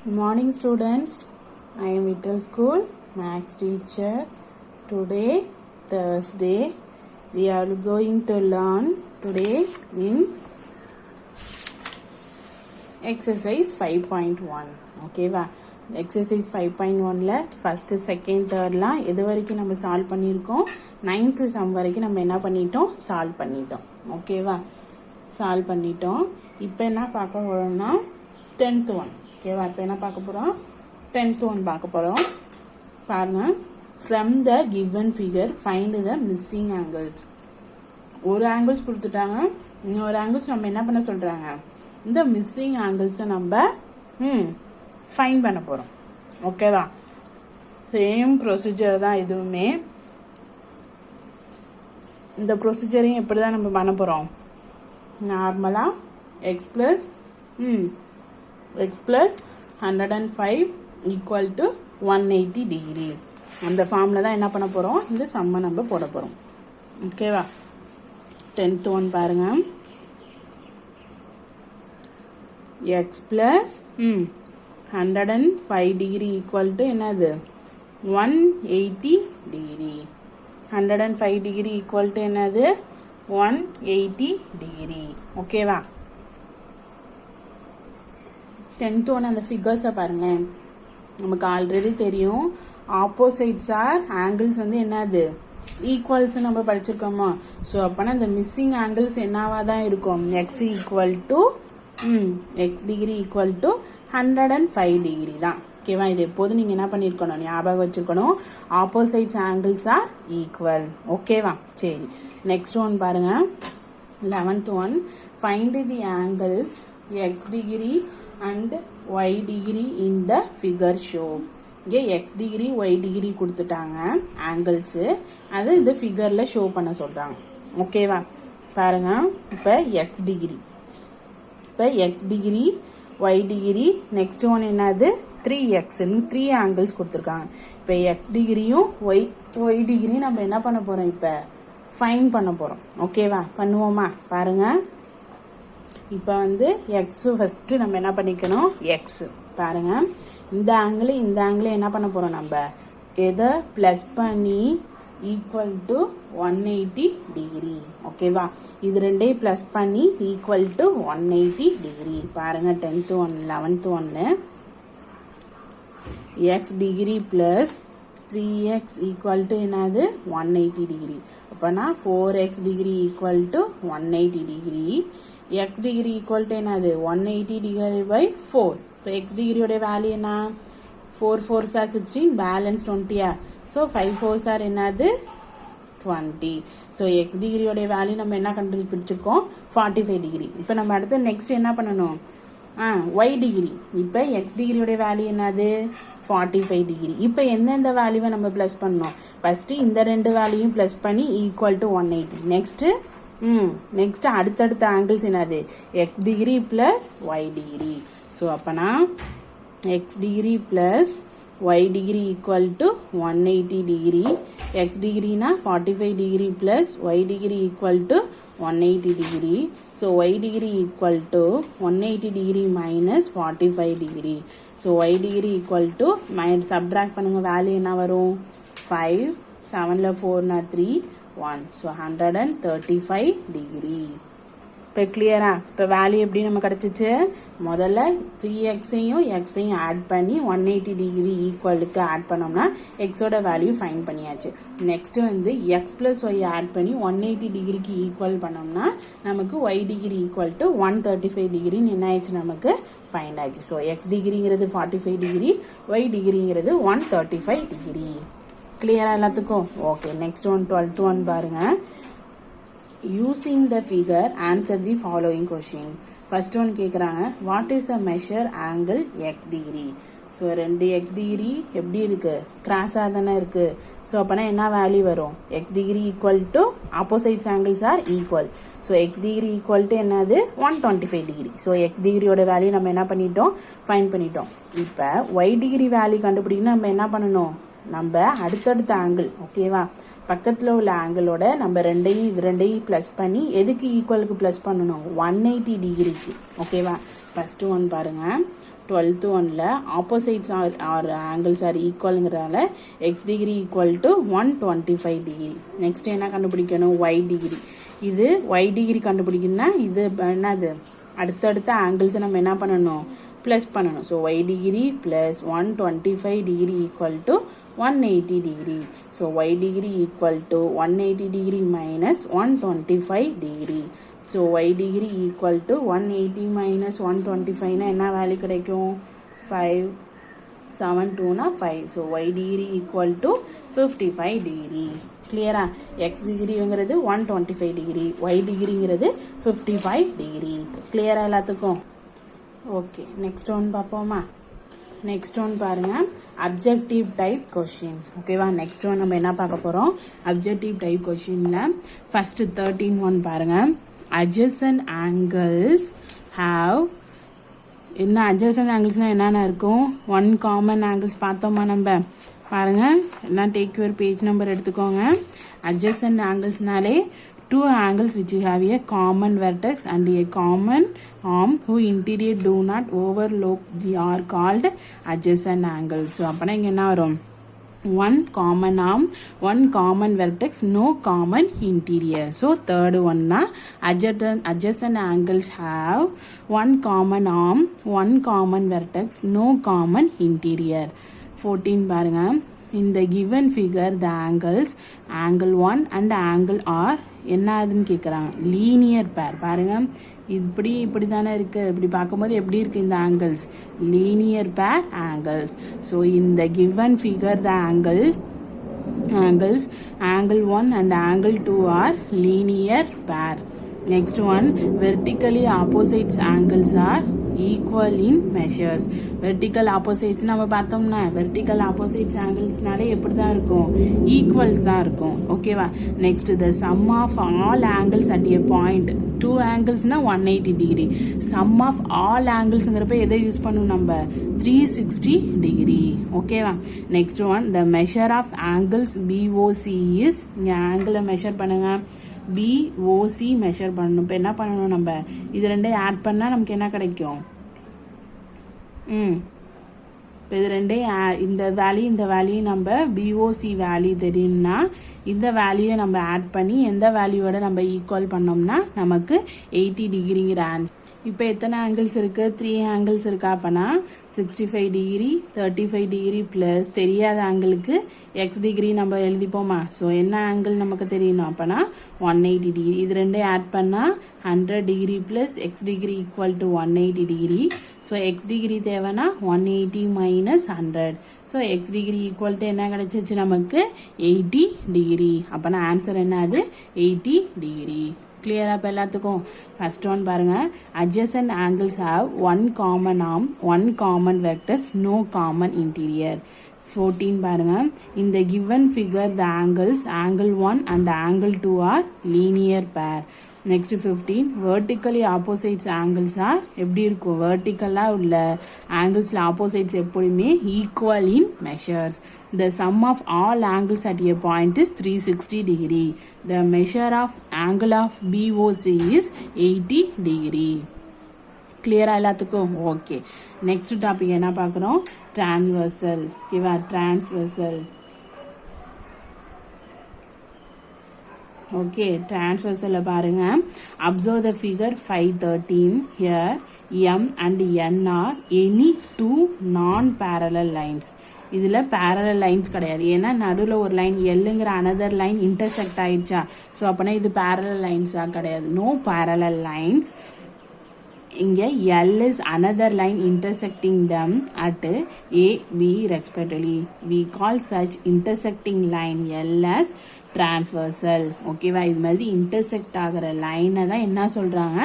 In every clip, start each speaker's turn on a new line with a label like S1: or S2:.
S1: Good morning students. I am Little School Maths teacher. Today Thursday we are going to learn today in exercise 5.1. Okay va? Exercise 5.1 ல first second third லாம் எது வரைக்கும் நம்ம solve பண்ணியிருக்கோம் 9th sum வரைக்கும் நம்ம என்ன பண்ணிட்டோம் சால்வ் பண்ணிட்டோம். ஓகேவா சால்வ் பண்ணிட்டோம். இப்போ என்ன பார்க்க போறோம்னா 10th one. ஓகேவா இப்போ என்ன பார்க்க போகிறோம் 10th one பார்க்க போகிறோம். பாருங்க, from the given figure find the missing angles. ஒரு ஆங்கிள்ஸ் கொடுத்துட்டாங்க, இன்னொரு ஆங்கிள்ஸ் நம்ம என்ன பண்ண சொல்கிறாங்க, இந்த மிஸ்ஸிங் ஆங்கிள்ஸை நம்ம ஃபைண்ட் பண்ண போகிறோம். ஓகேவா சேம் ப்ரொசீஜர் தான் இதுவுமே. இந்த ப்ரொசீஜரையும் எப்படி தான் நம்ம பண்ண போகிறோம், நார்மலாக x plus 105 equal to 180 degree அந்த ஃபார்மில் தான் என்ன பண்ண போகிறோம், இந்த சம்மை நம்ம போட போகிறோம். ஓகேவா 10th one பாருங்க, x plus 105 degree equal to என்னது 180 degree. 105 degree equal to என்னது 180 degree. ஓகேவா 10th one அந்த ஃபிகர்ஸை பாருங்களேன். நமக்கு ஆல்ரெடி தெரியும் ஆப்போசிட்ஸ் ஆர் ஆங்கிள்ஸ் வந்து என்னது ஈக்குவல்ஸ் நம்ம படிச்சிருக்கோமா. ஸோ அப்போனா இந்த மிஸ்ஸிங் ஆங்கிள்ஸ் என்னவா தான் இருக்கும், X equal to X degree equal to 105 degree தான். ஓகேவா இது எப்போதும் நீங்கள் என்ன பண்ணியிருக்கணும், ஞாபகம் வச்சுருக்கணும், ஆப்போசிட்ஸ் ஆங்கிள்ஸ் ஆர் ஈக்குவல். ஓகேவா சரி நெக்ஸ்ட் ஒன் பாருங்க, 11th one find the angles X degree and y degree in the figure show. இங்கே x degree y degree கொடுத்துட்டாங்க ஆங்கிள்ஸு, அது இந்த ஃபிகரில் ஷோ பண்ண சொல்கிறாங்க. ஓகேவா பாருங்க, இப்போ x டிகிரி, இப்போ x degree y degree, next one என்னது 3xன்னு 3 ஆங்கிள்ஸ் கொடுத்துருக்காங்க. இப்போ x டிகிரியும் y டிகிரியும் நம்ம என்ன பண்ண போகிறோம், இப்போ ஃபைண்ட் பண்ண போகிறோம். ஓகேவா பண்ணுவோமா பாருங்க. இப்போ வந்து எக்ஸு ஃபஸ்ட்டு நம்ம என்ன பண்ணிக்கணும், எக்ஸு பாருங்கள், இந்த ஆங்கிள் என்ன பண்ண போகிறோம், நம்ம எதை ப்ளஸ் பண்ணி ஈக்குவல் டு 180 டிகிரி. ஓகேவா இது ரெண்டையும் ப்ளஸ் பண்ணி ஈக்குவல் டு 180 டிகிரி. பாருங்கள் 10th one 11th ஒன்று X degree plus 3x equal to என்னது 180 டிகிரி. அப்போனா 4x degree equal to 180 degree. x degree equal to என்னது 180 டிகிரி பை 4. இப்போ எக்ஸ் டிகிரியோட வேல்யூ என்ன, 4 4s are 16, balance 20. So 5 4s are என்னது 20. So X டிகிரியோட value நம்ம என்ன கண்டுபிடிச்சிருக்கோம் 45 டிகிரி. இப்போ நம்ம அடுத்து நெக்ஸ்ட் என்ன பண்ணணும், ஒய் டிகிரி. இப்போ எக்ஸ் டிகிரியோட வேல்யூ என்னது 45 டிகிரி. இப்போ எந்தெந்த வேல்யூவை நம்ம ப்ளஸ் பண்ணணும், ஃபஸ்ட்டு இந்த ரெண்டு வேல்யூயும் ப்ளஸ் பண்ணி ஈக்குவல் டு 180. நெக்ஸ்ட் அடுத்தடுத்த ஆங்கிள்ஸ் என்னது x degree plus y degree. So அப்போனா x degree plus y degree equal to 180 degree. X டிகிரினா 45 degree plus y degree equal to 180 degree. So Y degree equal to 180 degree minus 45 degree. So Y degree equal to subtract பண்ணுங்க, value என்ன வரும் 5, 7ல் 4னா 3, 1. So 135 degree. இப்போ கிளியரா, இப்போ value எப்படி நம்ம கிடச்சிச்சு, முதல்ல 3xையும் எக்ஸையும் ஆட் பண்ணி 180 டிகிரி ஈக்குவலுக்கு ஆட் பண்ணோம்னா எக்ஸோட வேல்யூ ஃபைன் பண்ணியாச்சு. நெக்ஸ்ட் வந்து எக்ஸ் பிளஸ் ஒய் ஆட் பண்ணி 180 டிகிரிக்கு ஈக்குவல் பண்ணோம்னா நமக்கு ஒய் டிகிரி ஈக்குவல் டு 135 டிகிரின்னு என்ன ஆயிடுச்சு, நமக்கு ஃபைன் ஆயிடுச்சு. ஸோ எக்ஸ் டிகிரிங்கிறது 45 டிகிரி, ஒய் டிகிரிங்கிறது 135 டிகிரி. கிளியரா எல்லாத்துக்கும் okay. Next one 12th one பாருங்க, using the figure answer the following question. First one கேட்குறாங்க, what is the measure angle x degree. So 2 x degree எப்படி இருக்கு, கிராஸாக தானே இருக்கு. ஸோ அப்போனா என்ன வேல்யூ வரும், X degree equal to opposites angles R equal. So x degree equal to என்னது 125 டிகிரி. ஸோ எக்ஸ் டிகிரியோட வேல்யூ நம்ம என்ன பண்ணிட்டோம் ஃபைன் பண்ணிட்டோம். இப்போ ஒய் டிகிரி வேல்யூ கண்டுபிடிக்கணும், நம்ம என்ன பண்ணணும், நம்ம அடுத்தடுத்த ஆங்கிள் ஓகேவா பக்கத்தில் உள்ள ஆங்கிளோட நம்ம இது ரெண்டையும் ப்ளஸ் பண்ணி எதுக்கு ஈக்குவலுக்கு ப்ளஸ் பண்ணணும் 180 டிகிரிக்கு. ஓகேவா ஃபர்ஸ்ட் ஒன் பாருங்க, 12th ஒன்ல ஆப்போசிட்ஸ் ஆர் ஆங்கிள்ஸ் ஆர் ஈக்குவலுங்கிறதால x degree equal to 125 degree. Next என்ன கண்டுபிடிக்கணும்? Y degree. இது ஒய் டிகிரி கண்டுபிடிக்கணும்னா இது என்னது அடுத்தடுத்த ஆங்கிள்ஸை நம்ம என்ன பண்ணணும்? ப்ளஸ் பண்ணணும். So Y degree plus 125 degree equal to 180 degree. So y degree equal to 180 degree minus 125 degree. So y degree equal to 180 minus 125 na enna value கிடைக்கும்? 5 7 2 na 5. So y degree equal to 55 degree. Clear ah? X degree ங்கிறது 125 degree, y degree ங்கிறது 55 degree. Clear ah எல்லாத்துக்கும்? Okay, next one பாப்போமா? Next one பாருங்க, objective type questions. ஓகேவா? Next one நம்ம என்ன பார்க்க போகிறோம்? அப்ஜெக்டிவ் டைப் கொஷினில் ஃபர்ஸ்ட் 13 ஒன் பாருங்க. adjacent angles have என்ன adjacent anglesனா என்னென்ன இருக்கும்? ஒன் காமன் ஆங்கிள்ஸ் பார்த்தோமா நம்ம? பாருங்க, எல்லாம் டேக் யுவர் பேஜ் நம்பர் எடுத்துக்கோங்க. adjacent anglesனாலே two angles which have a common vertex and a common arm whose interior do not overlap they are called adjacent angles. So அப்பனா இங்க என்ன வரும்? one common arm, one common vertex, no common interior. So third one na adjacent angles have one common arm, one common vertex, no common interior. 14 பாருங்க, in the given figure the angles angle 1 and angle r என்ன ஆகுதுன்னு கேட்குறாங்க. Linear பேர். பாருங்க, இப்படி தானே இருக்கு. இப்படி பார்க்கும்போது எப்படி இருக்கு இந்த ஆங்கிள்ஸ்? லீனியர் பேர் ஆங்கிள்ஸ். ஸோ இந்த given figure the angles angle 1 and angle 2 are linear pair. Next one, vertically opposite angles are equal in measures. vertical opposites நம்ம பார்த்தோம்னா vertical opposites anglesனாலே எப்படி தான் இருக்கும்? ஈக்குவல்ஸ் தான் இருக்கும். ஓகேவா? Next the sum of all angles at a point. Two ஆங்கிள்ஸ்னா 180 degree. Sum of all ஆங்கிள்ஸ்ங்கிறப்ப எதை யூஸ் பண்ணணும் நம்ம? 360 டிகிரி. ஓகேவா? Next one, the measure of angles BOC is, இங்க ஆங்கிளை மெஷர் பண்ணுங்க. BOC மெஷர் பண்ணணும். இப்போ என்ன பண்ணணும் நம்ம? இது ரெண்டையும் ஆட் பண்ணால் நமக்கு என்ன கிடைக்கும்? இப்போ இது ரெண்டையும் இந்த வேல்யூ நம்ம BOC வேல்யூ தெரியும்னா இந்த வேல்யூவை நம்ம ஆட் பண்ணி எந்த வேல்யூவோட நம்ம ஈக்குவல் பண்ணோம்னா நமக்கு 80 டிகிரிங்கிற ஆன்சர். இப்போ எத்தனை ஆங்கிள்ஸ் இருக்கு? 3 ஆங்கிள்ஸ் இருக்கா? அப்பனா 65 டிகிரி, 35 டிகிரி பிளஸ் தெரியாத ஆங்கிளுக்கு எக்ஸ் டிகிரி நம்ம எழுதிப்போமா? ஸோ என்ன ஆங்கிள் நமக்கு தெரியணும்? அப்பனா 180 டிகிரி. இது ரெண்டையும் ஆட் பண்ணால் 100 degree plus X degree equal to 180 degree. So x degree தேவைன்னா 180 minus 100. So x degree equal to என்ன கிடைச்சிச்சு நமக்கு? 80 டிகிரி. அப்பனா ஆன்சர் என்னது? 80 டிகிரி. கிளியரா இப்போ எல்லாத்துக்கும்? ஃபர்ஸ்ட் ஒன் பாருங்க, adjacent angles have one common arm, one common vertex, no common interior. 14 பாருங்க, in the given figure the angles angle 1 and angle 2 are linear pair. Next 15, vertically opposites angles are எப்படி இருக்கும்? vertically உள்ள angles opposites எப்பொழுதுமே equal in measures. The sum of all angles at a point is 360 degree. The measure of angle of BOC is 80 degree. Clear எல்லாத்துக்கும்? Okay. Next topic என்ன பார்க்குறோம்? transversal. ஓகேவா? transversal. Okay, transversal பாருங்க. Observe the figure 513. Here M and N are any two non-parallel lines. இதில் parallel lines கிடையாது. ஏன்னா நடுவில் ஒரு லைன் எல்லுங்கிற அனதர் லைன் இன்டர்செக்ட் ஆயிடுச்சா? ஸோ அப்போனா இது parallel lines கிடையாது. No parallel lines. இங்கே L is another line intersecting them at A, B respectively. We call such intersecting line L as transversal. ஓகேவா? இது மாதிரி intersect ஆகிற லைனை தான் என்ன சொல்கிறாங்க?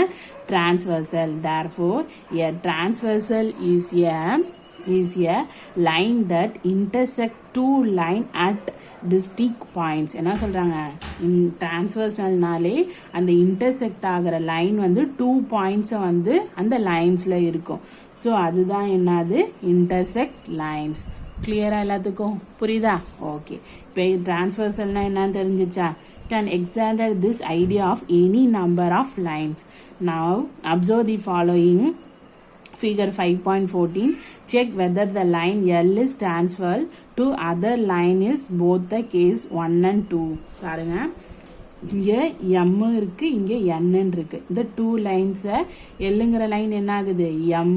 S1: transversal. Therefore, a transversal is a line that intersect two line at distinct points. என்ன சொல்றாங்க? டிரான்ஸ்வர்சல்னாலே அந்த இன்டர்செக்ட் ஆகிற லைன் வந்து 2 பாயிண்ட்ஸ் வந்து அந்த லைன்ஸ்ல இருக்கும். ஸோ அதுதான் என்னது? Intersect lines. கிளியரா எல்லாத்துக்கும்? புரியுதா? ஓகே. இப்போ டிரான்ஸ்வர்சல்னா என்னன்னு தெரிஞ்சிச்சா? Can extend this idea of any number of lines. Now observe the following figure 5.14. Check whether the line L is transferred to other line is both the case 1 and 2. பாருங்க இங்கே M இருக்கு இங்கே N இருக்கு இந்த 2 லைன்ஸை Lங்கிற line என்ன ஆகுது M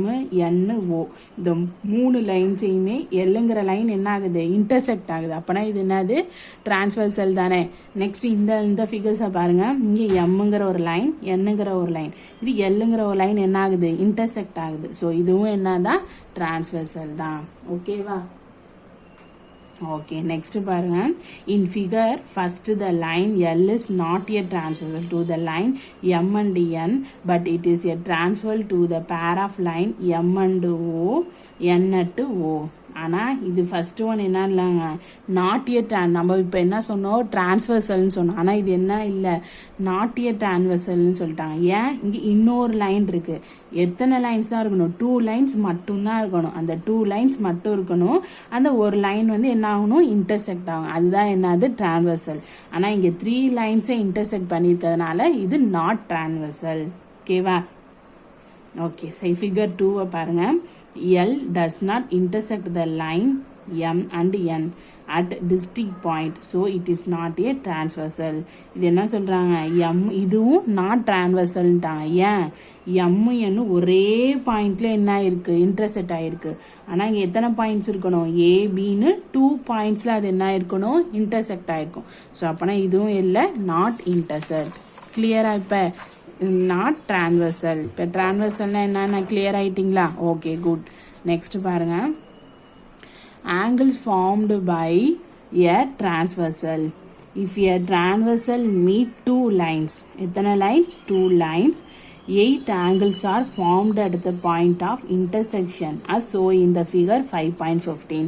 S1: N O இந்த 3 லைன்ஸையுமே Lங்கிற line என்ன ஆகுது இன்டர்செக்ட் ஆகுது அப்பனா இது என்னது டிரான்ஸ்வர்சல் தானே நெக்ஸ்ட் இந்த ஃபிகர்ஸை பாருங்க இங்கே Mங்கிற ஒரு லைன் Nங்கிற ஒரு லைன் இது Lங்கிற ஒரு லைன் என்ன ஆகுது இன்டர்செக்ட் ஆகுது ஸோ இதுவும் என்னதான் டிரான்ஸ்வர்சல் தான் ஓகேவா Okay, next பாருங்க in figure first the line L is not a transversal to the line M and N but it is a transversal to the pair of line M and O N at O ஆனா இது first one என்ன இல்லைங்க not a நம்ம இப்போ என்ன சொன்னோம் டிரான்ஸ்வர்சல்னு சொன்னோம் ஆனால் இது என்ன இல்லை நாட் ஏ டிரான்ஸ்வர்சல்னு சொல்லிட்டாங்க ஏன் இங்கே இன்னொரு லைன் இருக்கு எத்தனை லைன்ஸ் தான் இருக்கணும் 2 லைன்ஸ் மட்டும்தான் இருக்கணும் அந்த 2 லைன்ஸ் மட்டும் இருக்கணும் அந்த ஒரு லைன் வந்து என்ன ஆகணும் இன்டர்செக்ட் ஆகும் அதுதான் என்னது டிரான்ஸ்வர்சல் ஆனால் இங்கே 3 லைன்ஸை இன்டர்செக்ட் பண்ணியிருக்கிறதுனால இது நாட் டிரான்ஸ்வர்சல் ஓகேவா ஓகே சரி ஃபிகர் 2 பாருங்க L does not intersect the line M and N at distinct point so it is not a transversal இது என்ன சொல்றாங்க M இதுவும் not transversalன்றாங்க ஏன் M N ஒரே பாயிண்ட்ல என்ன இருக்கு இன்டர்செக்ட் ஆயிருக்கு ஆனா இங்க எத்தனை பாயிண்ட்ஸ் இருக்கணும் A B னு 2 பாயிண்ட்ஸ்ல அது என்ன இருக்கணும் இன்டர்செக்ட் ஆயிருக்கும் ஸோ அப்பனா இதுவும் இல்லை not intersect கிளியரா இப்ப not transversal இப்போ transversalனா என்னன்னா clear ஆயிட்டீங்களா ஓகே குட் நெக்ஸ்ட் பாருங்க angles formed by a transversal if a transversal meet 2 lines எத்தனை lines 2 lines 8 angles are formed at the point of intersection as so in the figure 5.15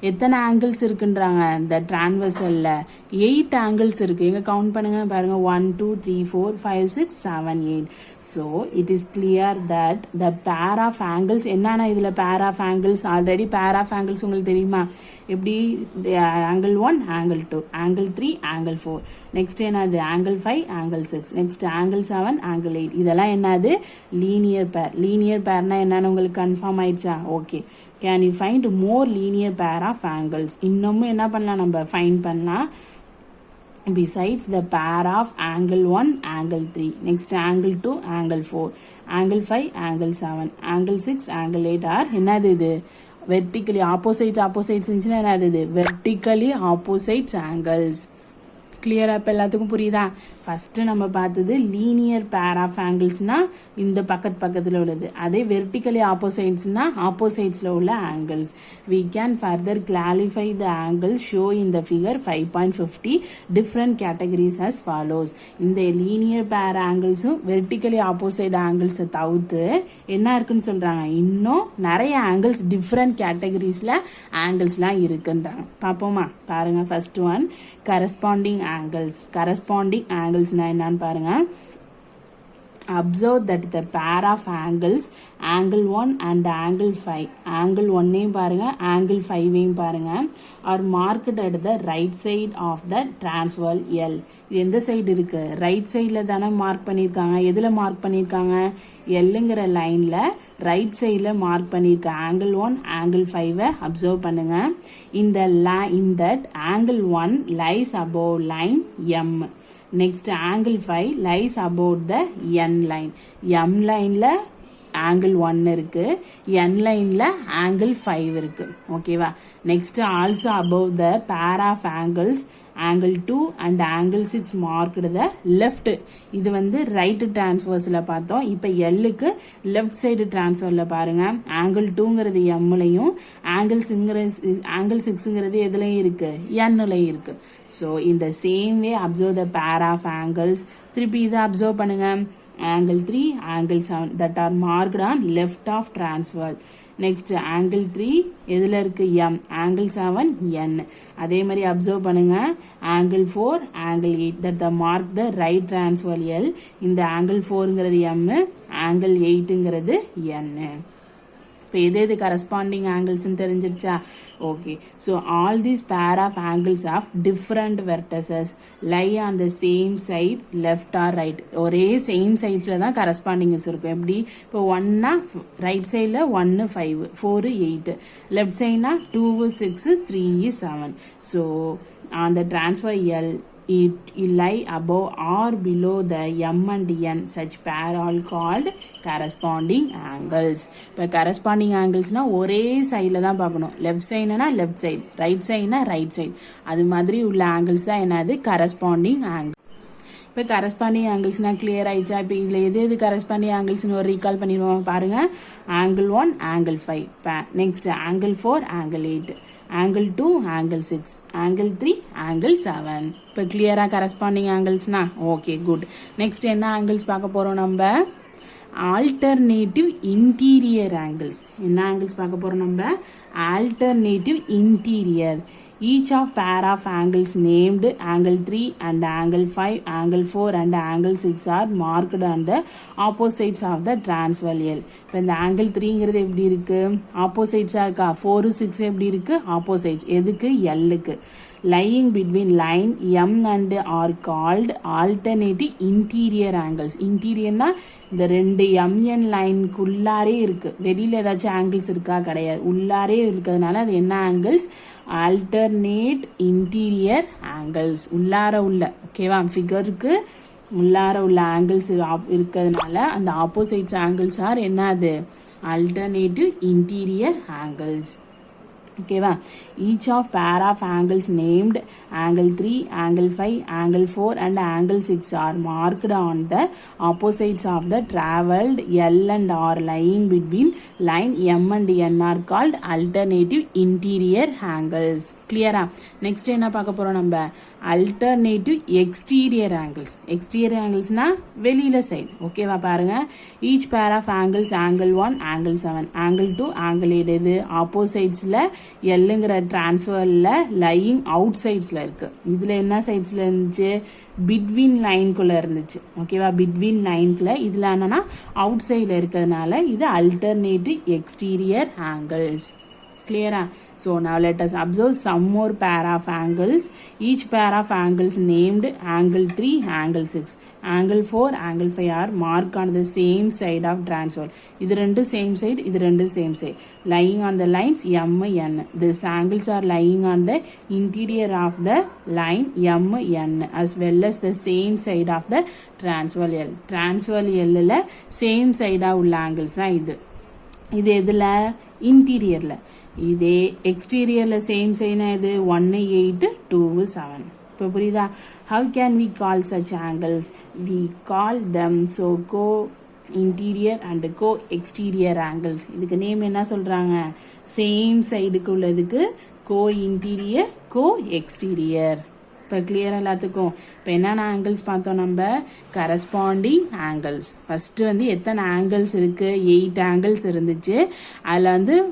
S1: எத்தனை angles இருக்குன்றாங்க இந்த transversalல 8 angles இருக்கு எங்க count பண்ணுங்க பாருங்க 1 2 3 4 5 6 7 8 so it is clear that the pair of angles என்னன்னா இதுல pair of angles already pair of angles உங்களுக்கு தெரியுமா எப்படி angle 1 angle 2 angle 3 angle 4 next என்னது angle 5 angle 6 next angle 7 angle 8 இதெல்லாம் என்னது லீனியர் பேர்னா என்னன்னு உங்களுக்கு கன்ஃபார்ம் ஆயிடுச்சா okay can you find more linear pair of angles இன்னமும் என்ன பண்ணலாம் நம்ம ஃபைண்ட் பண்ணலாம் besides the pair of angle 1 angle 3 next angle 2 angle 4 angle 5 angle 7 angle 6 angle 8 are என்னது இது vertically opposites இருந்துச்சுன்னா என்னது vertically opposites angles கிளியரா இப்ப எல்லாத்துக்கும் புரியுதா ஃபர்ஸ்ட் நம்ம பார்த்தது லீனியர் பேர் ஆஃப் ஆங்கிள்ஸ்னா இந்த பக்கத்துல உள்ளது அதே வெர்டிகலி ஆப்போசைட்ஸ்னா ஆப்போசைட்ஸ்ல உள்ள angles we can further clarify the angles show in the figure 5.50 different categories as follows இந்த லீனியர் பேர் ஆங்கிள்ஸும் வெர்டிகலி ஆப்போசைட் ஆங்கிள்ஸ் தவிர்த்து என்ன இருக்குன்னு சொல்றாங்க இன்னும் நிறைய ஆங்கிள்ஸ் டிஃப்ரெண்ட் கேட்டகரிஸ்ல ஆங்கிள்ஸ்லாம் இருக்குன்றாங்க பாப்போமா பாருங்க first one corresponding angles na என்னன்னு பாருங்க observe that the pair of angles angle 1 and angle 5 angle 1 ஐயும் பாருங்க angle 5 ஐயும் பாருங்க are marked at the right side of the transversal L இது எந்த சைடு இருக்கு ரைட் சைடுல தானே மார்க் பண்ணிருக்காங்க எதுல மார்க் பண்ணிருக்காங்க Lங்கிற லைன்ல ரைட் சைடுல மார்க் பண்ணிருக்க angle 1 angle 5 அப்சர்வ் பண்ணுங்க இந்த that angle 1 lies above line M next angle 5 lies above the N line M lineல angle 1 இருக்கு N lineல angle 5 இருக்கு ஓகேவா next also above the pair of angles angle 2 and angle 6 marked the left இது வந்து right transversal பார்த்தோம் இப்ப L க்கு left side transversal பாருங்க angle 2ங்கிறது M லயும் angle 6ங்கிறது எதுலயும் இருக்கு N லயும் இருக்கு so in the same way observe the pair of angles திருப்பி இதை observe பண்ணுங்க angle 3 angle 7 that are marked on left of transversal next angle 3 எதுல இருக்கு M angle 7 N அதே மாதிரி அப்சர்வ் பண்ணுங்க angle 4 angle 8 that the mark the right transversal L இந்த angle 4ங்கிறது M angle 8ங்கிறது N இப்போ எது கரஸ்பாண்டிங் ஆங்கிள்ஸ்ன்னு தெரிஞ்சிருச்சா? Okay. So all these pair of angles of different vertices lie on the same side left or right. ஒரே same சைட்ஸில் தான் correspondings இருக்கும். எப்படி? இப்போ 1னா ரைட் சைடில் 1 5, 4 8, லெஃப்ட் சைட்னா 2 6, 3 7. So on the transfer L, it lie above or below the M and N. Such pair are called corresponding angles. இப்போ corresponding anglesனா ஒரே சைடில் தான் பார்க்கணும். லெஃப்ட் சைடுனா லெஃப்ட் சைடு, ரைட் சைடுனா ரைட் சைடு. அது மாதிரி உள்ள ஆங்கிள்ஸ் தான் என்னது? Corresponding angle. இப்போ கரஸ்பாண்டிங் ஆங்கிள்ஸ்னா கிளியர் ஆயிடுச்சா? இப்போ இதில் எது கரஸ்பாண்டிங் ஆங்கிள்ஸ்னு ஒரு ரீகால் பண்ணிடுவோம் பாருங்க. Angle 1 angle 5, next angle 4 angle 8, angle 2 angle 6, angle 3 angle 7. இப்போ கிளியரா கரஸ்பாண்டிங் ஆங்கிள்ஸ்னா? Okay, good. நெக்ஸ்ட் என்ன ஆங்கிள்ஸ் பார்க்க போறோம் நம்ம? Alternative interior angles. என்ன ஆங்கிள்ஸ் பார்க்க போறோம் நம்ம? Alternative interior. Each of pair of angles named angle 3 and angle 5, angle 4 and angle 6 are marked on the opposites of the transversal L. இப்போ இந்த angle 3ங்கிறது எப்படி இருக்கு? ஆப்போசைட்ஸா இருக்கா? 4 6 எப்படி இருக்கு? ஆப்போசைட்ஸ். எதுக்கு? Lக்கு. Lying between line M and are called alternative interior angles. இன்டீரியர்னா இந்த ரெண்டு MN லைனுக்குள்ளாரே இருக்கு. வெளியில ஏதாச்சும் ஆங்கிள்ஸ் இருக்கா? கிடையாது. உள்ளாரே இருக்கிறதுனால அது என்ன ஆங்கிள்ஸ்? alternate interior angles. உள்ளார உள்ள, ஓகேவா? ஃபிகருக்கு உள்ளார உள்ள ஆங்கிள்ஸ் இருக்கிறதுனால அந்த ஆப்போசிட்ஸ் ஆங்கிள்ஸ் ஆர் என்னது? alternative interior angles. ஓகேவா? each of pair of angles named angle 3, angle 5, angle 4 and angle 6 are marked on the opposites of the traveled L and R lying between line M and N are called alternative interior angles. கிளியரா? Next என்ன பார்க்க போறோம் நம்ம? alternative exterior angles. exterior anglesனா வெளியில side. ஓகேவா? பாருங்க. each pair of angles angle 1 angle 7, angle 2 angle 8 இது ஆப்போசைட்ஸ்ல Lங்கிற டிரான்ஸ்ஃபர்ல lying out சைட்ஸ்ல இருக்கு. இதுல என்ன சைட்ஸ்ல இருந்துச்சு? பிட்வீன் லைன்குள்ள இருந்துச்சு. ஓகேவா? பிட்வீன் லைன்குள்ள. இதுல என்னன்னா அவுட் சைட்ல இருக்கிறதுனால இது alternative exterior angles. clear? So now let us observe some more pair of angles. Each pair of angles named angle 3, angle 6, angle 4, angle 5 are marked on the same side of transversal. இது ரெண்டு same side, இது ரெண்டு same side. Lying on the lines M, N. These angles are lying on the interior of the line M, N as well as the same side of the transversal L. transversal L same side உள்ள angles தான் இது. இது எதுல? இன்டீரியர்ல. இதே எக்ஸ்டீரியர்ல same China இது 1 8 2 7. இப்போ புரியுதா? how can we call such angles? we call them so co interior and co exterior angles. இதுக்கு நேம் என்ன சொல்றாங்க? சேம் சைடுக்கு உள்ளதுக்கு co interior, co exterior. இப்போ கிளியர் எல்லாத்துக்கும்? இப்போ என்னென்ன ஆங்கிள்ஸ் பார்த்தோம் நம்ம? Corresponding angles. ஃபர்ஸ்ட் எத்தனை ஆங்கிள்ஸ் இருக்கு? 8 ஆங்கிள்ஸ் இருந்துச்சு. அதில்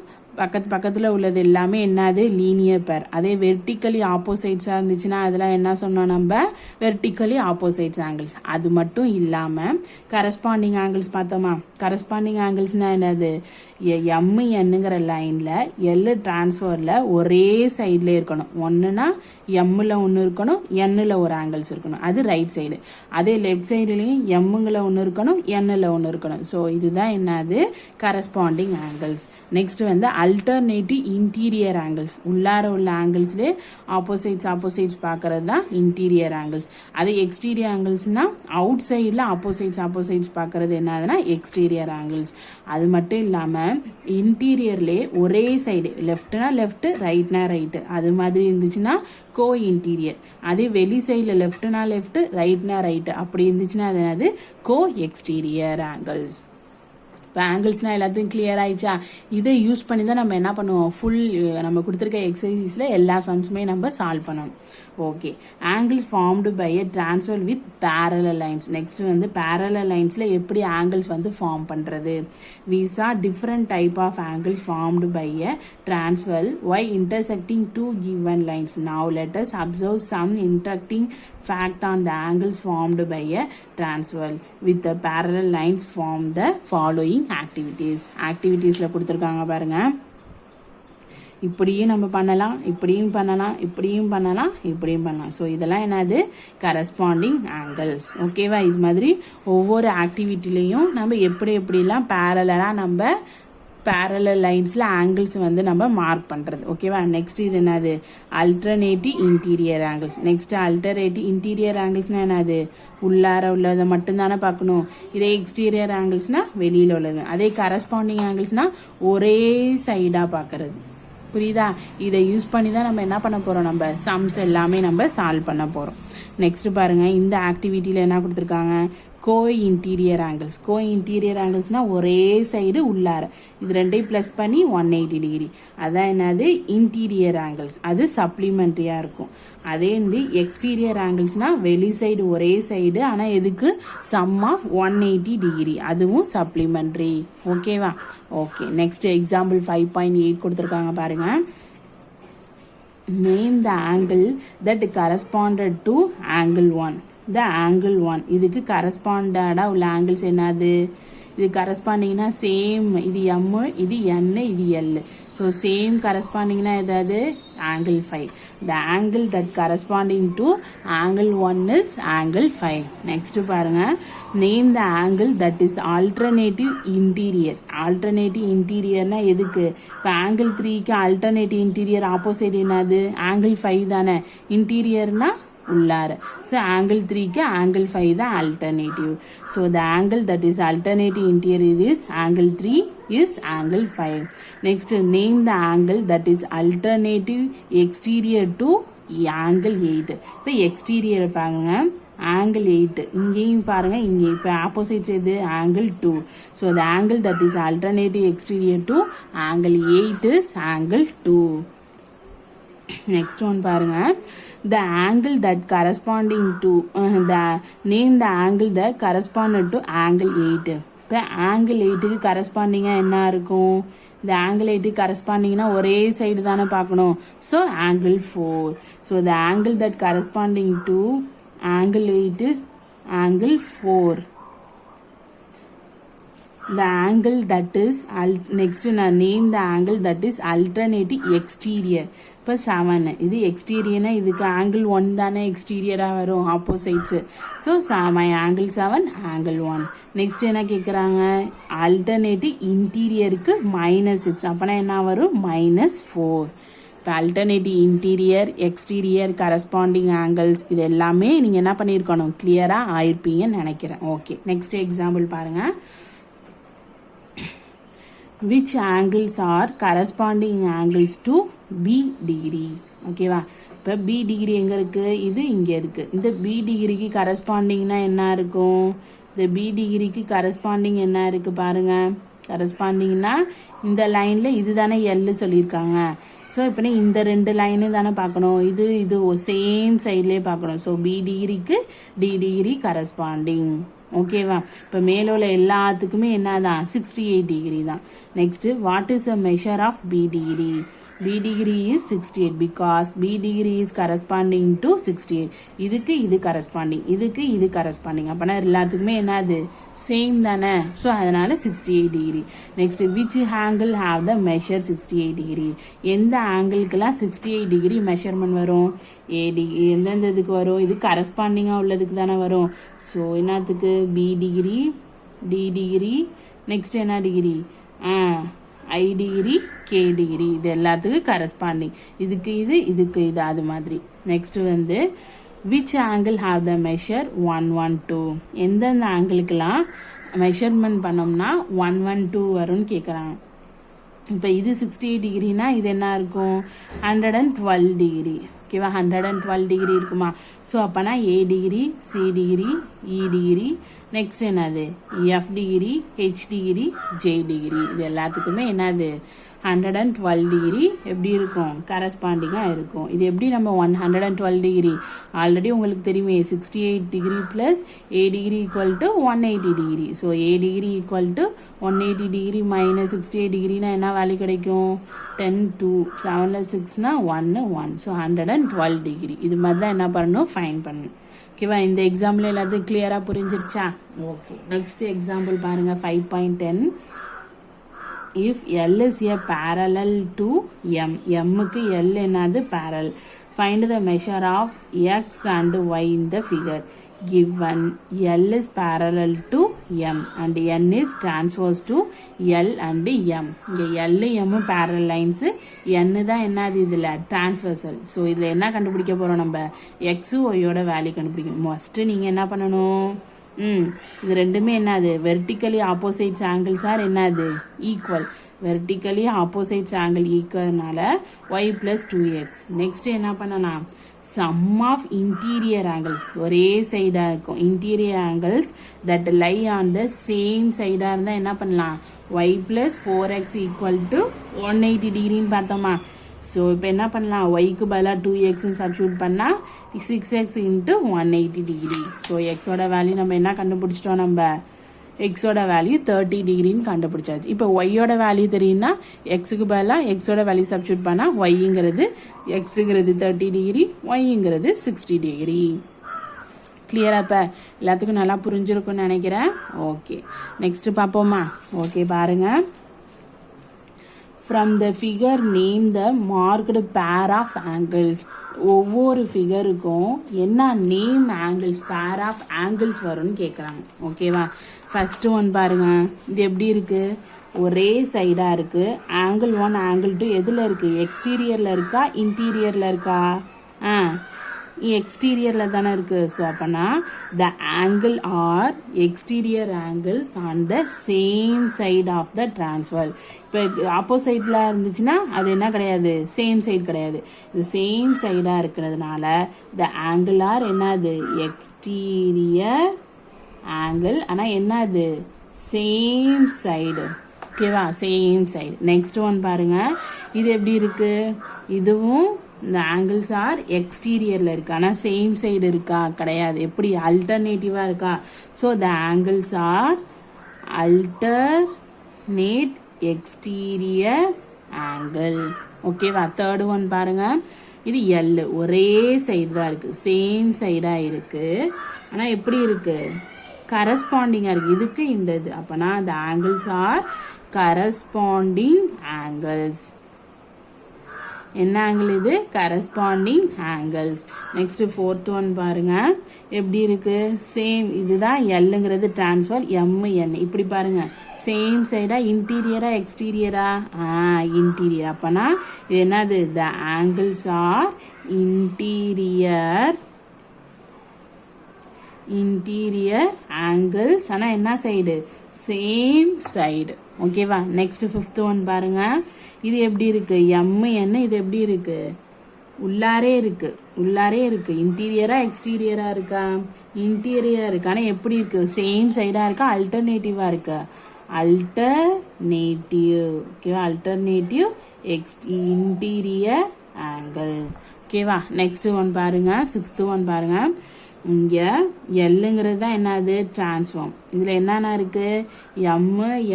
S1: பக்கத்துல உள்ளது எல்லாமே என்னது? லீனியர் பேர். அதே வெர்டிக்கலி ஆப்போசைட்ஸா இருந்துச்சுன்னா அதெல்லாம் என்ன சொன்னோம் நம்ம? Vertically opposites angles. அது மட்டும் இல்லாம கரஸ்பாண்டிங் ஆங்கிள்ஸ் பார்த்தோமா? கரஸ்பாண்டிங் ஆங்கிள்ஸ்னா என்னது? எம்ங்கிற லைன்ல எல் டிரான்ஸ்ஃபர்ல ஒரே சைட்ல இருக்கணும். ஒன்னுனா எம்ல ஒன்னு இருக்கணும், எண்ணுல ஒரு ஆங்கிள்ஸ் இருக்கணும். அது ரைட் சைடு. அதே லெஃப்ட் சைடுலயும் எம்ங்குல ஒன்னு இருக்கணும், எண்ணுல ஒன்னு இருக்கணும். ஸோ இதுதான் என்னது? Corresponding angles. Next alternative interior angles. உள்ளார உள்ள ஆங்கிள்ஸ்லேயே ஆப்போசிட்ஸ் பார்க்கறது தான் இன்டீரியர் ஆங்கிள்ஸ். அதே எக்ஸ்டீரியர் ஆங்கிள்ஸ்னா அவுட் சைடில் ஆப்போசிட்ஸ் பார்க்கறது என்னதுன்னா எக்ஸ்டீரியர் ஆங்கிள்ஸ். அது மட்டும் இல்லாமல் இன்டீரியர்லேயே ஒரே சைடு, லெஃப்ட்னா லெஃப்ட், ரைட்னா ரைட்டு, அது மாதிரி இருந்துச்சுன்னா கோ இன்டீரியர். அதே வெளி சைடில் லெஃப்ட்னா லெஃப்ட், ரைட்னா ரைட்டு அப்படி இருந்துச்சுன்னா அது என்னது? கோ எக்ஸ்டீரியர் ஆங்கிள்ஸ். இப்போ ஆங்கிள்ஸ்னால் எல்லாத்தையும் கிளியர் ஆயிடுச்சா? இதை யூஸ் பண்ணி தான் நம்ம என்ன பண்ணுவோம்? ஃபுல் நம்ம கொடுத்துருக்க எக்ஸசைஸில் எல்லா சம்ஸுமே நம்ம சால்வ் பண்ணணும். Okay. Angles formed by a transversal with parallel lines. Next parallel லைன்ஸில் எப்படி ஆங்கிள்ஸ் ஃபார்ம் பண்ணுறது? we saw different type of angles formed by a transversal while intersecting two given lines. Now let us observe some interesting fact on the angles formed by a transversal with the parallel lines. Form the following activities. ஆக்டிவிட்டீஸில் கொடுத்துருக்காங்க பாருங்கள். இப்படியும் நம்ம பண்ணலாம், இப்படியும் பண்ணலாம், இப்படியும் பண்ணலாம், இப்படியும் பண்ணலாம். ஸோ இதெல்லாம் என்னது கரஸ்பாண்டிங் ஆங்கிள்ஸ். ஓகேவா? இது மாதிரி ஒவ்வொரு ஆக்டிவிட்டிலையும் நம்ம எப்படிலாம் பேரலாக நம்ம பேரலல் லைன்ஸில் ஆங்கிள்ஸ் வந்து நம்ம மார்க் பண்ணுறது. ஓகேவா? நெக்ஸ்ட் இது என்னது alternative interior angles. Next alternative interior ஆங்கிள்ஸ்னால் என்னது உள்ளார உள்ளதை மட்டும்தானே பார்க்கணும். இதே எக்ஸ்டீரியர் ஆங்கிள்ஸ்னால் வெளியில் உள்ளது. அதே கரஸ்பாண்டிங் ஆங்கிள்ஸ்னால் ஒரே சைடாக பார்க்கறது. புரியுதா? இதை யூஸ் பண்ணி தான் நம்ம என்ன பண்ண போகிறோம், நம்ம சம்ஸ் எல்லாமே நம்ம சால்வ் பண்ண போகிறோம். நெக்ஸ்ட் பாருங்கள், இந்த ஆக்டிவிட்டியில் என்ன கொடுத்துருக்காங்க, co interior angles. Co interior ஆங்கிள்ஸ்னால் ஒரே சைடு உள்ளார, இது ரெண்டையும் ப்ளஸ் பண்ணி 180 டிகிரி. அதான் என்னது இன்டீரியர் ஆங்கிள்ஸ். அது சப்ளிமெண்ட்ரியாக இருக்கும். அதே வந்து எக்ஸ்டீரியர் ஆங்கிள்ஸ்னால் வெளி சைடு ஒரே சைடு, ஆனால் எதுக்கு சம் ஆஃப் 180 டிகிரி, அதுவும் சப்ளிமெண்ட்ரி. ஓகேவா? ஓகே. நெக்ஸ்ட் எக்ஸாம்பிள் 5.8 கொடுத்துருக்காங்க பாருங்க. Name the angle that correspondent to angle 1. The angle 1 இதுக்கு கரஸ்பாண்டடாக உள்ள ஆங்கிள்ஸ் என்னது, இது கரஸ்பாண்டிங்னா சேம், இது எம், இது என், இது எல். ஸோ சேம் கரஸ்பாண்டிங்னா ஏதாவது angle 5. The angle that corresponding to angle 1 is angle 5. Next பாருங்க, name the angle that is alternative interior. Alternative இன்டீரியர்னா எதுக்கு, இப்போ ஆங்கிள் 3க்கு ஆல்டர்னேட்டிவ் இன்டீரியர் ஆப்போசிட் என்னது ஆங்கிள் 5 தானே, இன்டீரியர்னா உள்ளார. ஸோ ஆங்கிள் 3க்கு ஆங்கிள் 5 தான் alternative. So the angle that is alternative interior is angle 3 is angle 5. Next name the angle that is alternative exterior to angle 8. இப்போ exterior பாருங்க angle 8, இங்கேயும் பாருங்க, இங்கே இப்போ ஆப்போசிட்ஸ் எது angle 2. So the angle that is alternative exterior to angle 8 is angle 2. Next one பாருங்க, the angle that corresponding to name the angle that corresponded to angle 8. இப்போ angle 8க்கு கரஸ்பாண்டிங்காக என்ன இருக்கும், இந்த ஆங்கிள் 8க்கு கரஸ்பாண்டிங்னா ஒரே சைடு தானே பார்க்கணும். So angle 4. So the angle that corresponding to angle 8 is angle 4. the angle that is next நான் name the angle that is alternative exterior. இப்போ 7 இது எக்ஸ்டீரியர்னா இதுக்கு ஆங்கிள் 1 தானே எக்ஸ்டீரியராக வரும் ஆப்போசைட்ஸு. So my angle 7 angle 1. Next என்ன கேட்குறாங்க, ஆல்டர்னேட்டிவ் இன்டீரியருக்கு -6, அப்போனா என்ன வரும் -4. இப்போ alternative interior exterior corresponding angles இது எல்லாமே நீங்கள் என்ன பண்ணியிருக்கணும், கிளியராக ஆயிருப்பீங்கன்னு நினைக்கிறேன். ஓகே. நெக்ஸ்ட் எக்ஸாம்பிள் பாருங்கள். which angles are corresponding angles to B degree. ஓகேவா? இப்போ B டிகிரி எங்கே இருக்குது, இது இங்கே இருக்குது. இந்த B டிகிரிக்கு கரஸ்பாண்டிங்னா என்ன இருக்கும், இந்த B டிகிரிக்கு கரஸ்பாண்டிங் என்ன இருக்குது பாருங்கள். கரஸ்பாண்டிங்னா இந்த லைனில் இது தானே எல்லு சொல்லியிருக்காங்க. ஸோ இப்போ இந்த 2 லைனு தானே பார்க்கணும், இது சேம் சைட்லேயே பார்க்கணும். ஸோ B டிகிரிக்கு D டிகிரி கரஸ்பாண்டிங். ஓகேவா? இப்போ மேலே உள்ள எல்லாத்துக்குமே என்னதான் 68 டிகிரி தான். Next what is the measure of B degree. B degree is 68 because B degree is corresponding to 68. இதுக்கு இது corresponding, இதுக்கு இது corresponding. அப்பனா எல்லாத்துக்குமே என்னது சேம் தானே. ஸோ அதனால 68 degree. Next which angle have the measure 68 degree. எந்த ஆங்கிள்க்கெல்லாம் 68 டிகிரி மெஷர்மெண்ட் வரும், ஏ டிகிரி. எந்தெந்த இதுக்கு வரும், இது கரஸ்பாண்டிங்காக உள்ளதுக்கு தானே வரும். ஸோ என்னத்துக்கு B degree, D degree, next என்ன degree, I degree, K degree, இது எல்லாத்துக்கும் கரஸ்பாண்டிங். இதுக்கு இது, இதுக்கு இது, அது மாதிரி. நெக்ஸ்ட் வந்து which angle have the measure 112. எந்தெந்த ஆங்கிளுக்கெல்லாம் மெஷர்மெண்ட் பண்ணோம்னா 112 வரும்னு கேட்குறாங்க. இப்போ இது 68 டிகிரினா இது என்ன இருக்கும் 112 டிகிரி. ஓகேவா? 112 டிகிரி இருக்குமா. ஸோ அப்போனா A degree, C degree, E degree, next என்னது F degree, H degree, J degree, இது எல்லாத்துக்குமே என்னது 112 டிகிரி எப்படி இருக்கும், கரஸ்பாண்டிங்காக இருக்கும். இது எப்படி நம்ம 112 டிகிரி ஆல்ரெடி உங்களுக்கு தெரியுமே, 68 degree plus A degree equal to 180 degree. So A degree equal to 180 degree minus 68 டிகிரினா என்ன வேல்யூ கிடைக்கும், 10 2 7 6னா 1 1. So 112 degree. இது மாதிரி தான் என்ன பண்ணணும், ஃபைன் பண்ணணும். ஓகேவா இந்த எக்ஸாம்பிள் எல்லாத்தையும் கிளியரா புரிஞ்சிருச்சா ஓகே நெக்ஸ்ட் எக்ஸாம்பிள் பாருங்க 5.10 if L is a parallel to M க்கு L என்னது parallel find the measure of X and Y in the figure given L is parallel to M and N is transverse to L and M இங்க L M parallel lines N தான் என்னது இதுல transversal so இதுல என்ன கண்டுபிடிக்க போறோம் நம்ம X Y யோட வேல்யூ கண்டுபிடிக்கணும் ஃபர்ஸ்ட் நீங்க என்ன பண்ணணும் இது ரெண்டுமே என்னது வெர்டிக்கலி ஆப்போசிட்ஸ் ஆங்கிள்ஸ் ஆர் என்னது ஈக்குவல் வெர்டிக்கலி ஆப்போசிட்ஸ் ஆங்கிள் ஈக்குவல்னால y plus 2x நெக்ஸ்ட் என்ன பண்ணலாம் சம் ஆஃப் இன்டீரியர் ஆங்கிள்ஸ் ஒரே சைடா இருக்கும் interior angles that lie on the same சைடா இருந்தா என்ன பண்ணலாம் y plus 4x equal to 180 டிகிரின்னு பார்த்தோமா ஸோ இப்போ என்ன பண்ணலாம் ஒய்க்கு பதிலாக 2x சப்ஸ்டியூட் பண்ணால் 6x into 180 டிகிரி ஸோ எக்ஸோட வேல்யூ நம்ம என்ன கண்டுபிடிச்சிட்டோம் நம்ம எக்ஸோட வேல்யூ 30 டிகிரின்னு கண்டுபிடிச்சாச்சு இப்போ ஒய்யோட வேல்யூ தெரியும்னா எக்ஸுக்கு பதிலாக எக்ஸோட வேல்யூ சப்ஸ்டியூட் பண்ணால் ஒய்ங்கிறது எக்ஸுங்கிறது 30 டிகிரி ஒய்ங்கிறது 60 டிகிரி கிளியரா இப்போ எல்லாத்துக்கும் நல்லா புரிஞ்சிருக்கும்னு நினைக்கிறேன் ஓகே நெக்ஸ்ட் பார்ப்போமா ஓகே பாருங்க From the figure name the marked pair of angles ஒவ்வொரு ஃபிகருக்கும் என்ன name angles pair of angles வரும்னு கேட்குறாங்க ஓகேவா ஃபர்ஸ்ட் ஒன் பாருங்க இது எப்படி இருக்கு ஒரே சைடா இருக்கு ஆங்கிள் 1 ஆங்கிள் 2 எதுல இருக்கு எக்ஸ்டீரியர்ல இருக்கா இன்டீரியர்ல இருக்கா எக்ஸ்டீரியர்ல தானே இருக்கு ஸோ அப்பனா the angle are exterior angles on the same side of the transversal இப்போ ஆப்போசைட்ல இருந்துச்சுன்னா அது என்ன கிடையாது சேம் சைடு கிடையாது இது சேம் சைடா இருக்கிறதுனால த ஆங்கிள் ஆர் என்னது எக்ஸ்டீரியர் ஆங்கிள் ஆனா என்னது சேம் சைடு ஓகேவா சேம் சைடு நெக்ஸ்ட் ஒன் பாருங்க இது எப்படி இருக்கு இதுவும் இந்த ஆங்கிள்ஸ் ஆர் எக்ஸ்டீரியர்ல இருக்கு ஆனா சேம் சைடு இருக்கா கிடையாது எப்படி அல்டர்னேட்டிவா இருக்கா so the angles R alternate exterior angle ஓகேவா தேர்ட் ஒன் பாருங்க இது எல் ஒரே சைடு தான் இருக்கு சேம் சைடா இருக்கு ஆனா எப்படி இருக்கு கரஸ்பாண்டிங்கா இருக்கு இதுக்கு இந்த இது அப்பனா the angles are corresponding angles என்ன ஆங்கிள் இது corresponding angles next fourth one பாருங்க எப்படி இருக்கு சேம் இதுதான் எல்லுங்கிறது டிரான்ஸ்ஃபர் என் இப்படி பாருங்க சேம் சைடா இன்டீரியரா எக்ஸ்டீரியரா இன்டீரியர் அப்பனா இது என்னது த ஆங்கிள்ஸ் ஆர் இன்டீரியர் ஆங்கிள்ஸ் ஆனா என்ன சைடு சேம் சைடு ஓகேவா நெக்ஸ்ட் ஃபிஃப்த் ஒன் பாருங்க இது எப்படி இருக்கு என் இது எப்படி இருக்கு உள்ளாரே இருக்கு இன்டீரியரா எக்ஸ்டீரியரா இருக்கா இன்டீரியரா இருக்கு ஆனா எப்படி இருக்கு சேம் சைடா இருக்கா அல்டர்னேட்டிவா இருக்கு அல்டர்னேட்டிவ் ஓகேவா அல்டர்னேட்டிவ் இன்டீரியர் ஆங்கிள் ஓகேவா நெக்ஸ்ட் ஒன் பாருங்க சிக்ஸ்த் ஒன் பாருங்க இங்க எல்லுங்கிறது தான் என்னது டிரான்ஸ்ஃபார்ம் இதுல என்னென்ன இருக்கு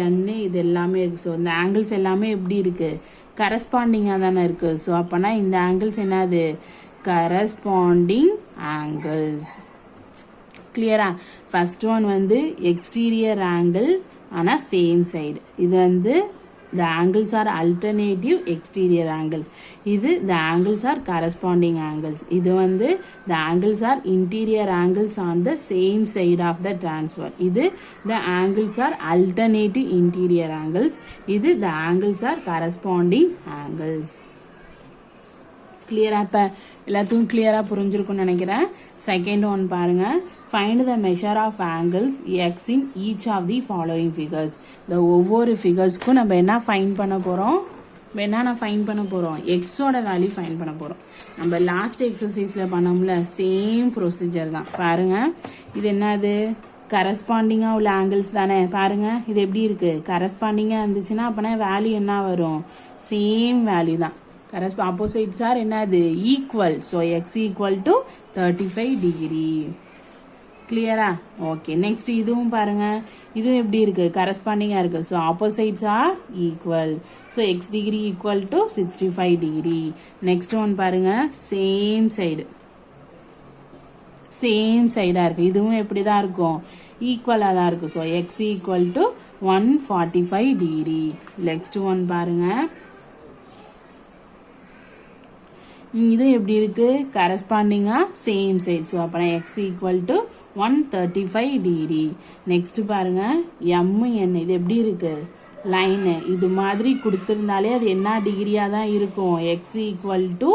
S1: என் இது எல்லாமே இருக்கு ஸோ இந்த ஆங்கிள்ஸ் எல்லாமே எப்படி இருக்கு கரஸ்பாண்டிங்கா தானே இருக்கு ஸோ அப்பனா இந்த ஆங்கிள்ஸ் என்னது கரஸ்பாண்டிங் ஆங்கிள்ஸ் கிளியரா ஃபர்ஸ்ட் ஒன் வந்து எக்ஸ்டீரியர் ஆங்கிள் ஆனா சேம் சைடு இது வந்து the angles are alternative exterior angles இது the angles are corresponding angles இது வந்து the angles are interior angles on the same side of the transfer இது the angles are alternative interior angles இது the angles are corresponding angles கிளியரா இப்ப எல்லாத்துக்கும் கிளியரா புரிஞ்சிருக்கும்னு நினைக்கிறேன் செகண்ட் ஒன் பாருங்க find the measure of angles x in each of the following figures இந்த ஒவ்வொரு ஃபிகர்ஸ்க்கும் நம்ம என்ன ஃபைண்ட் பண்ண போறோம் ஃபைண்ட் பண்ண போறோம் எக்ஸோட வேல்யூ ஃபைண்ட் பண்ண போறோம் நம்ம லாஸ்ட் எக்ஸசைஸ்ல பண்ணோம்ல சேம் ப்ரொசீஜர் தான் பாருங்க இது என்னது கரஸ்பாண்டிங்கா உள்ள ஆங்கிள்ஸ் தானே பாருங்க இது எப்படி இருக்கு கரஸ்பாண்டிங்கா இருந்துச்சுன்னா அப்பனா வேல்யூ என்ன வரும் சேம் வேல்யூ தான் opposites are என்னது equal so x equal to 35 degree கிளியரா ஓகே நெக்ஸ்ட் இதுவும் பாருங்க இதுவும் எப்படி இருக்கு கரஸ்பாண்டிங்கா இருக்கு so opposites are equal so x degree equal to 65 degree next one பாருங்க சேம் சேம் சைடாக இருக்குது. இதுவும் எப்படி தான் இருக்கும், ஈக்குவலாக தான் இருக்குது. So x equal to 145 degree. Next one பாருங்க, இது எப்படி இருக்கு, கரஸ்பாண்டிங்கா சேம் சைடு. ஸோ அப்போ x equal to 135 degree. Next பாருங்க, எம் இது எப்படி இருக்கு, லைனு இது மாதிரி கொடுத்துருந்தாலே அது என்ன டிகிரியா தான் இருக்கும், எக்ஸ் ஈக்குவல் டு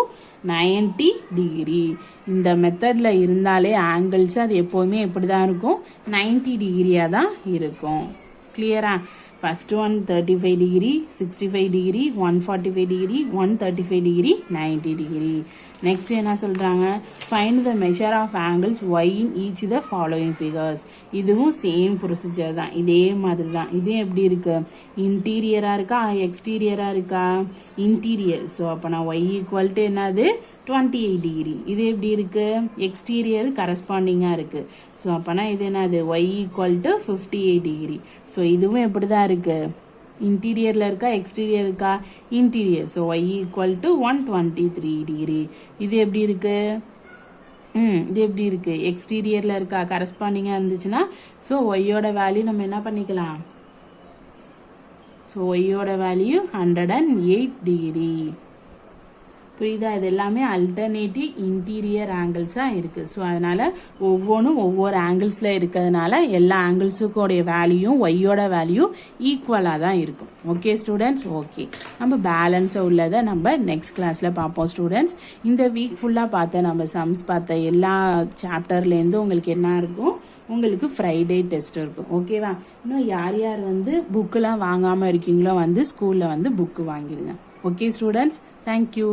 S1: 90 டிகிரி. இந்த மெத்தட்ல இருந்தாலே ஆங்கிள்ஸ் அது எப்போவுமே எப்படி தான் இருக்கும், 90 டிகிரியா தான் இருக்கும். கிளியரா? First one 35 degree, 65 degree, 145 degree, 135 degree, 90 degree. Next என்ன சொல்றாங்க, find the measure of angles y in each the following figures. இதுவும் சேம் ப்ரொசீஜர் தான், இதே மாதிரி தான். இது எப்படி இருக்கு, இன்டீரியரா இருக்கா எக்ஸ்டீரியரா இருக்கா, இன்டீரியர். ஸோ அப்போ நான் ஒய் ஈக்குவல் டு என்னது 28 டிகிரி. இது எப்படி இருக்கு, எக்ஸ்டீரியர் கரஸ்பாண்டிங்கா இருக்கு. ஸோ அப்போனா இது என்னது y equal to 58 degree. So இதுவும் எப்படிதான் இருக்கு, இன்டீரியர்ல இருக்கா எக்ஸ்டீரியர் இருக்கா, interior. So y equal to 123 degree. இது எப்படி இருக்கு, இது எப்படி இருக்கு, எக்ஸ்டீரியர்ல இருக்கா, கரஸ்பாண்டிங்கா இருந்துச்சுன்னா ஸோ ஒய்யோட வேல்யூ நம்ம என்ன பண்ணிக்கலாம், ஸோ ஒய்யோட வேல்யூ 108 டிகிரி. புரியுதா? இது எல்லாமே அல்டர்னேட்டிவ் இன்டீரியர் ஆங்கிள்ஸாக இருக்குது. ஸோ அதனால் ஒவ்வொன்றும் ஒவ்வொரு ஆங்கிள்ஸில் இருக்கிறதுனால எல்லா ஆங்கிள்ஸுக்கோடைய வேல்யூ ஒய்யோட வேல்யூ ஈக்குவலாக தான் இருக்கும். Okay students? ஓகே, நம்ம பேலன்ஸை உள்ளதை நம்ம நெக்ஸ்ட் கிளாஸில் பார்ப்போம் ஸ்டூடெண்ட்ஸ். இந்த வீக் ஃபுல்லாக பார்த்த நம்ம சம்ஸ் பார்த்த எல்லா சாப்டர்லேருந்து உங்களுக்கு என்ன இருக்கும், உங்களுக்கு ஃப்ரைடே டெஸ்ட் இருக்கும். ஓகேவா? இன்னும் யார் யார் வந்து புக்கெலாம் வாங்காமல் இருக்கீங்களோ வந்து ஸ்கூலில் வந்து புக்கு வாங்கிடுங்க. Okay students, thank you.